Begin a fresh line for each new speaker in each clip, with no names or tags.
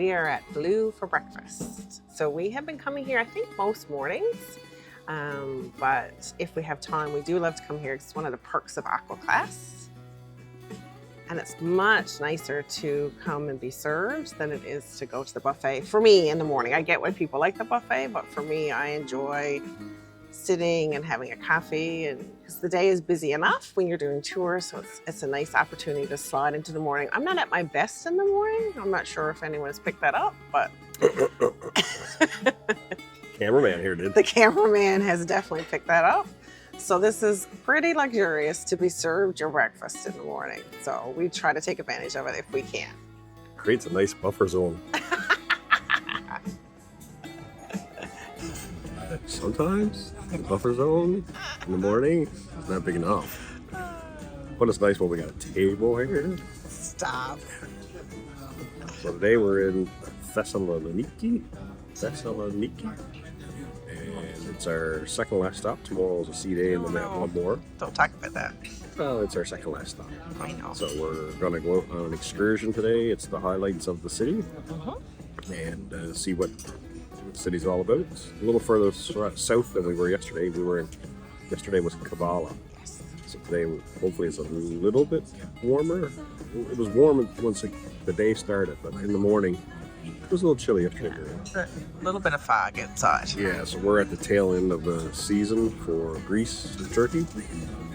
We are at Blue for breakfast. So we have been coming here, I think, most mornings. But if we have time, we do love to come here. It's one of the perks of Aqua Class. And it's much nicer to come and be served than it is to go to the buffet. For me, in the morning, I get why people like the buffet, but for me, I enjoy sitting and having a coffee, and because the day is busy enough when you're doing tours, so it's a nice opportunity to slide into the morning. I'm not at my best in the morning. I'm not sure if anyone has picked that up, but
cameraman here did.
The cameraman has definitely picked that up. So this is pretty luxurious to be served your breakfast in the morning. So we try to take advantage of it if we can.
Creates a nice buffer zone. Sometimes the buffer zone in the morning is not big enough. But it's nice when we got a table here.
Stop.
So today we're in Thessaloniki. And it's our second last stop. Tomorrow is a sea day and then we have one more.
Don't talk about that.
Well, it's our second last stop.
I know.
So we're going to go out on an excursion today. It's the highlights of the city. And see what the city's all about. It's a little further south than we were yesterday. Yesterday was Kavala. So today hopefully is a little bit warmer. It was warm once the day started, but in the morning it was a little chilly yesterday.
A little bit of fog outside.
Yeah, so we're at the tail end of the season for Greece and Turkey,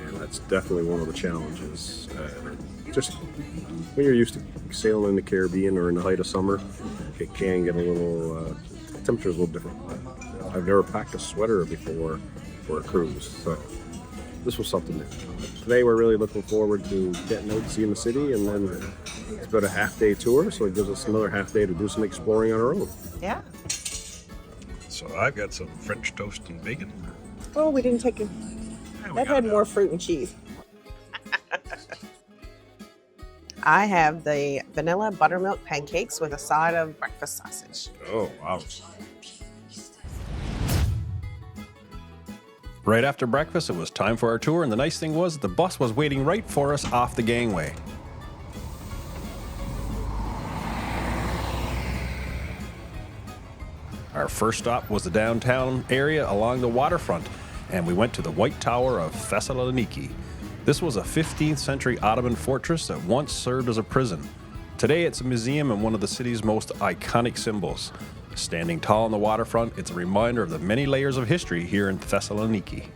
and that's definitely one of the challenges. Just when you're used to sailing in the Caribbean or in the height of summer, it can get a little temperature's a little different. I've never packed a sweater before for a cruise, so this was something new. Today we're really looking forward to getting out and seeing the city, and then it's about a half-day tour, so it gives us another half day to do some exploring on our own.
Yeah.
So I've got some French toast and bacon.
Oh, we didn't take it. That had more fruit and cheese. I have the vanilla buttermilk pancakes with a side of breakfast sausage.
Oh, wow.
Right after breakfast, it was time for our tour, and the nice thing was the bus was waiting right for us off the gangway. Our first stop was the downtown area along the waterfront, and we went to the White Tower of Thessaloniki. This was a 15th century Ottoman fortress that once served as a prison. Today it's a museum and one of the city's most iconic symbols. Standing tall on the waterfront, it's a reminder of the many layers of history here in Thessaloniki.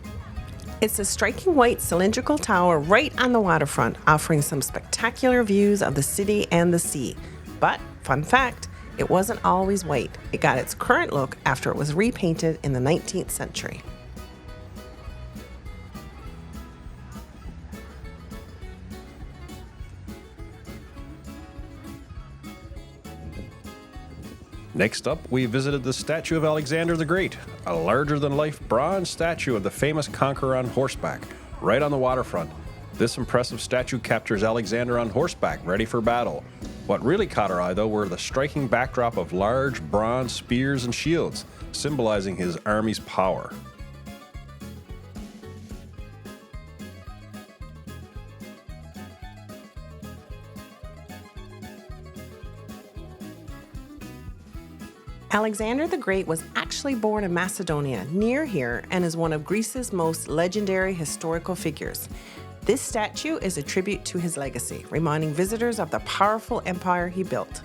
It's a striking white cylindrical tower right on the waterfront, offering some spectacular views of the city and the sea. But, fun fact, it wasn't always white. It got its current look after it was repainted in the 19th century.
Next up, we visited the statue of Alexander the Great, a larger-than-life bronze statue of the famous conqueror on horseback, right on the waterfront. This impressive statue captures Alexander on horseback, ready for battle. What really caught our eye, though, were the striking backdrop of large bronze spears and shields, symbolizing his army's power.
Alexander the Great was actually born in Macedonia, near here, and is one of Greece's most legendary historical figures. This statue is a tribute to his legacy, reminding visitors of the powerful empire he built.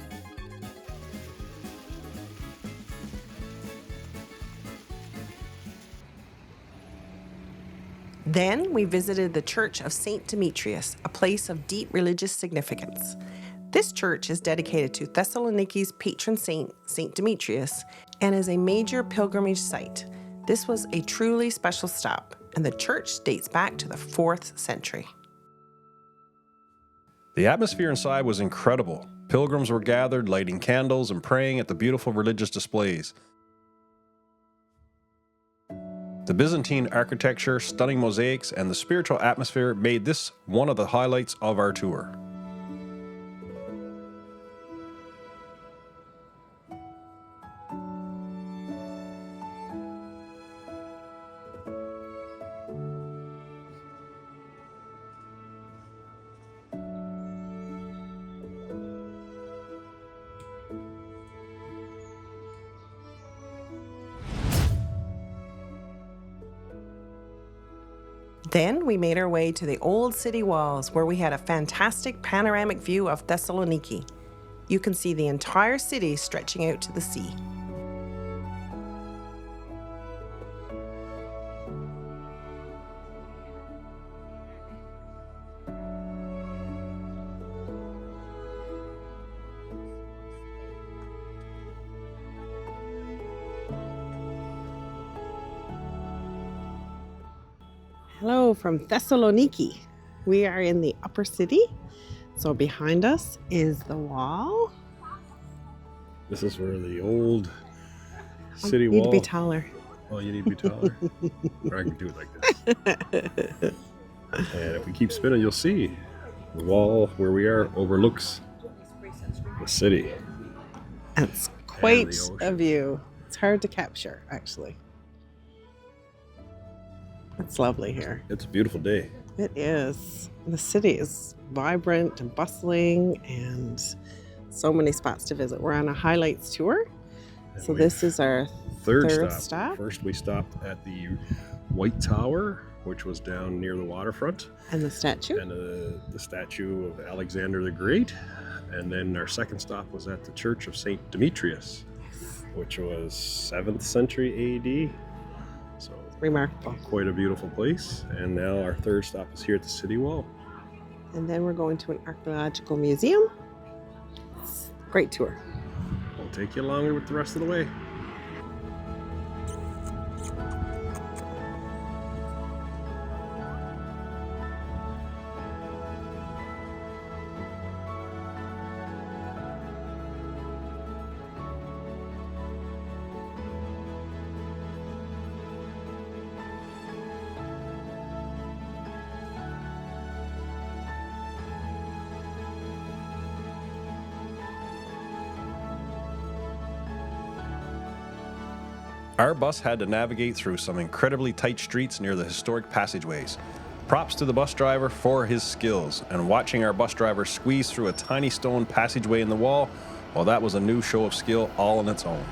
Then we visited the Church of St. Demetrius, a place of deep religious significance. This church is dedicated to Thessaloniki's patron saint, St. Demetrius, and is a major pilgrimage site. This was a truly special stop, and the church dates back to the 4th century.
The atmosphere inside was incredible. Pilgrims were gathered, lighting candles and praying at the beautiful religious displays. The Byzantine architecture, stunning mosaics, and the spiritual atmosphere made this one of the highlights of our tour.
Then we made our way to the old city walls where we had a fantastic panoramic view of Thessaloniki. You can see the entire city stretching out to the sea. Hello from Thessaloniki. We are in the upper city. So behind us is the wall.
This is where the old city
You need
wall.
to be taller.
Oh, you need to be taller. Or I can do it like this. And if we keep spinning, you'll see the wall where we are overlooks the city.
That's quite
the ocean.
a view. It's hard to capture, actually. It's lovely here.
It's a beautiful day.
It is. The city is vibrant and bustling and so many spots to visit. We're on a highlights tour.
And
So this is our
third
third
stop.
stop.
First, we stopped at the White Tower, which was down near the waterfront,
and the statue.
and the statue of Alexander the Great. And then our second stop was at the Church of St. Demetrius, which was 7th century AD. So
Remarkable.
quite a beautiful place. And now our third stop is here at the city wall.
And then we're going to an archaeological museum. It's a great tour.
We'll take you along with the rest of the way.
Our bus had to navigate through some incredibly tight streets near the historic passageways. Props to the bus driver for his skills, and watching our bus driver squeeze through a tiny stone passageway in the wall, well, that was a new show of skill all on its own.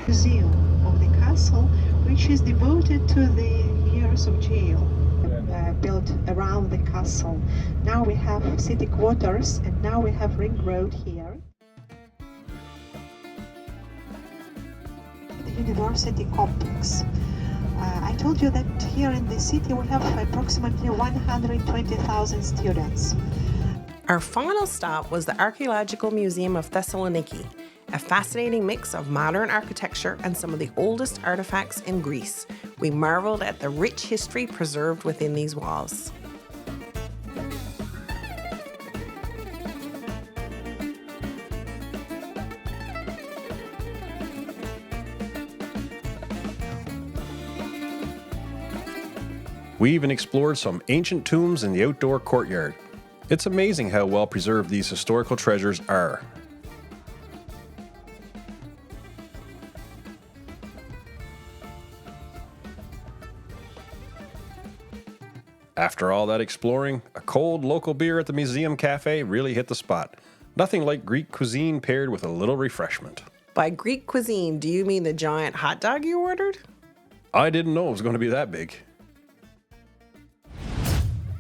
Museum of the castle, which is devoted to the years of jail built around the castle. Now we have city quarters, and now we have Ring Road here. The university complex. I told you that here in the city we have approximately 120,000 students.
Our final stop was the Archaeological Museum of Thessaloniki, a fascinating mix of modern architecture and some of the oldest artifacts in Greece. We marveled at the rich history preserved within these walls.
We even explored some ancient tombs in the outdoor courtyard. It's amazing how well preserved these historical treasures are. After all that exploring, a cold local beer at the museum cafe really hit the spot. Nothing like Greek cuisine paired with a little refreshment.
By Greek cuisine, do you mean the giant hot dog you ordered?
I didn't know it was going to be that big.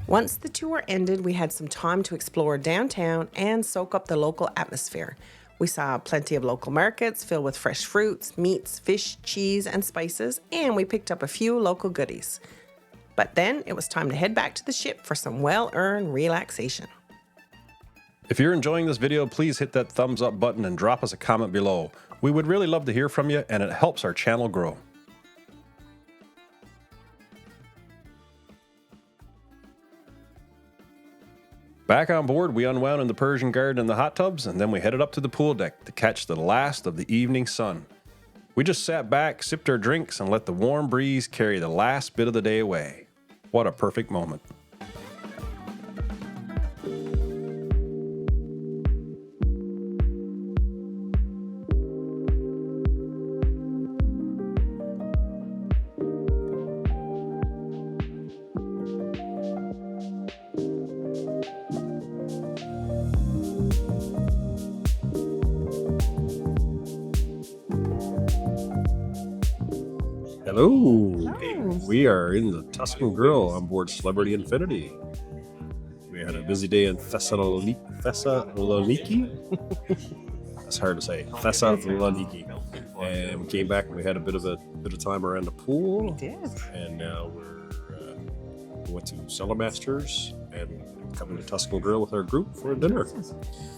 Once the tour ended, we had some time to explore downtown and soak up the local atmosphere. We saw plenty of local markets filled with fresh fruits, meats, fish, cheese, and spices, and we picked up a few local goodies. But then it was time to head back to the ship for some well-earned relaxation.
If you're enjoying this video, please hit that thumbs up button and drop us a comment below. We would really love to hear from you, and it helps our channel grow. Back on board, we unwound in the Persian garden and the hot tubs, and then we headed up to the pool deck to catch the last of the evening sun. We just sat back, sipped our drinks, and let the warm breeze carry the last bit of the day away. What a perfect moment.
Hello.
Hello.
We are in the Tuscan Grille on board Celebrity Infinity. We had a busy day in Thessaloniki. That's hard to say. Thessaloniki. And we came back and we had a bit of time around the pool.
We did.
And now we went to Cellarmasters and coming to Tuscan Grille with our group for dinner.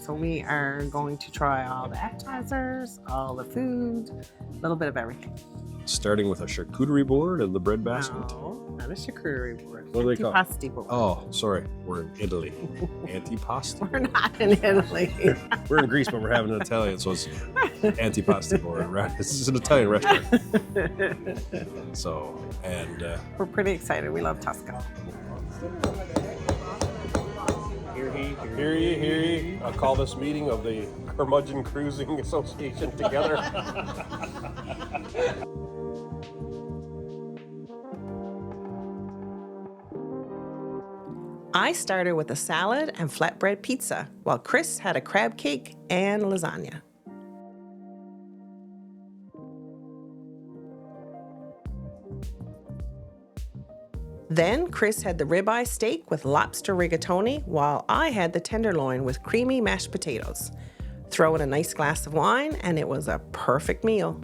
So we are going to try all the appetizers, all the food, a little bit of everything.
Starting with a charcuterie board and the bread basket.
No, not a charcuterie board.
What do they call it?
Antipasti board.
Oh, sorry. We're in Italy. Antipasti.
We're not in Italy.
We're in Greece, but we're having an Italian, so it's antipasti board. Right? This is an Italian restaurant. So, and
We're pretty excited. We love Tuscan.
hear ye. I'll call this meeting of the Curmudgeon Cruising Association together.
I started with a salad and flatbread pizza, while Chris had a crab cake and lasagna. Then Chris had the ribeye steak with lobster rigatoni, while I had the tenderloin with creamy mashed potatoes. Throw in a nice glass of wine, and it was a perfect meal.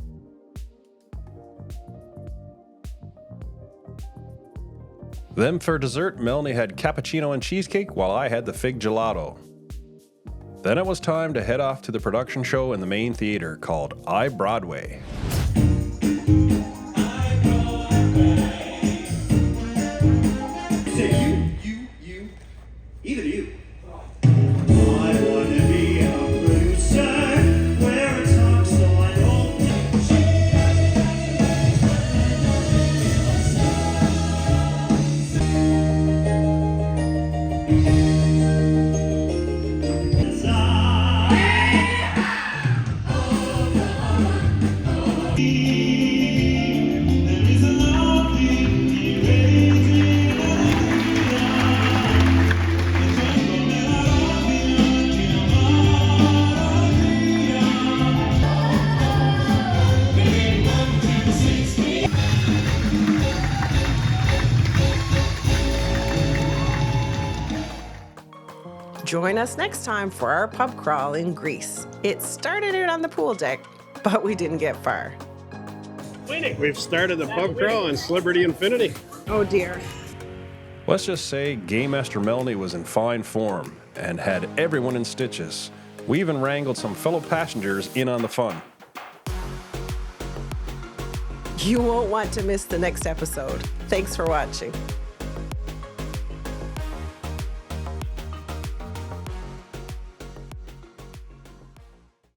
Then for dessert, Melanie had cappuccino and cheesecake while I had the fig gelato. Then it was time to head off to the production show in the main theater called iBroadway.
You, either you. I wanna be a producer, where it's hard so I don't there is a love
Join us next time for our pub crawl in Greece. It started out on the pool deck, but we didn't get far.
We've started the pub crawl on Celebrity Infinity.
Oh dear.
Let's just say Game Master Melanie was in fine form and had everyone in stitches. We even wrangled some fellow passengers in on the fun.
You won't want to miss the next episode. Thanks for watching.